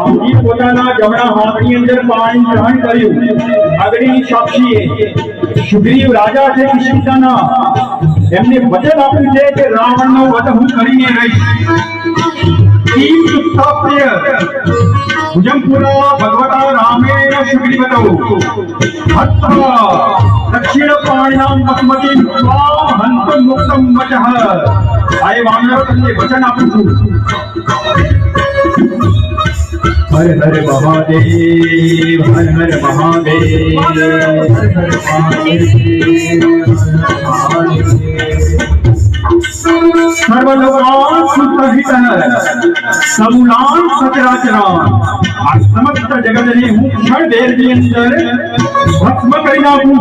રામજી પોતાના જમણા હાથની અંદર પાણી ગ્રહણ કર્યું। અગ્નિની સાક્ષીએ સુગ્રીવ રાજા છે કિષ્કિંધાના, એમને વચન આપ્યું છે કે રાવણનો વધ હું કરીને રહીશ। ઈમ સુપ્તાપ્ય ભુજંપુરા ભગવતા રામેણ સુગ્રીવતો હત્વા દક્ષિણ પાણિનામ બસમતી સ્વામ હંત મુક્તમ વચઃ। આ વાનરો તમને વચન આપું છું। હર હર મહાદેવ, હર હર મહાદેવ, સર્વલોકાન સુતહિતઃ સમૂલાન સચરાચરાન। આ સમસ્ત જગતને હું ક્ષણ દેરની અંદર ભસ્મ કરી નાખું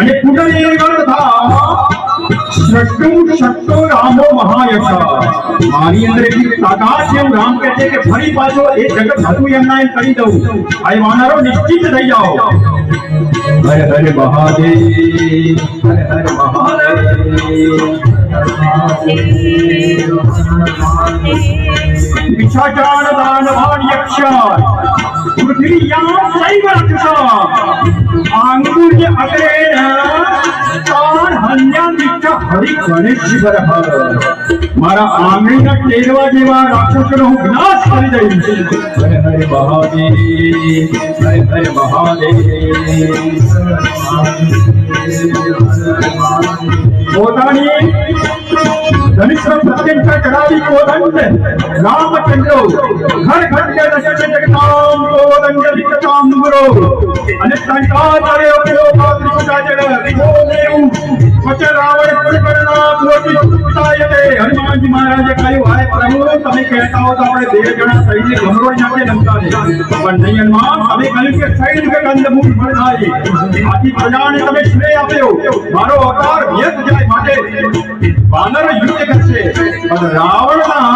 અને પુનરેવમ તથા સૃષ્ટુ શક્તો રામો મહાયશ। મારી અંદર એટલી તાકાત છે, હું રામ કહે છે કે ફરી પાછો એ જગત હતું એમના એમ કરી દઉં। આ વાનરો નિશ્ચિત થઈ જાઓ। હર હર મહાદેવ, હર હર મહાદેવ। पिशाचान दानवान यक्षान पृथ्वीयां सैव रक्षसा आंगुर्य अग्रेण तान हन्यान विच्छ हरि गणेश वरः। मारा आंगळीना ટેરવા જેવા રાક્ષસોનો હું વિનાશ કરી દઈશ। હર હર મહાદેવ, હર હર મહાદેવ। પોતાની ધનિષ્ઠ સત્યંતા ચડાવી કોદંડ રામચંદ્રો ઘર ઘટકે દશરથ જગતામ કોદંડ વિકતામ ગુરો અને સંકાચરે ઉપયોગા ત્રિકુટાચર વિભો દેવ વચ રાવણ કુલકર્ણા કોટી સુતાયતે। હનુમાનજી મહારાજે કહ્યું, હાય પ્રભુ તમે કહેતા હો તો આપણે 2 જણા થઈને ગમરોડી નાખે લંકાને, પણ નહીં હનુમાન તમે કહ્યું કે સૈનિક કંદમૂળ ફળાય। આથી પ્રજાને તમે શ્રેય આપ્યો, મારો અવતાર વ્યર્થ જાય માટે વાનર યુદ્ધ કરશે, પણ રાવણના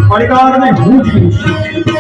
પડકારને હું જીવીશ।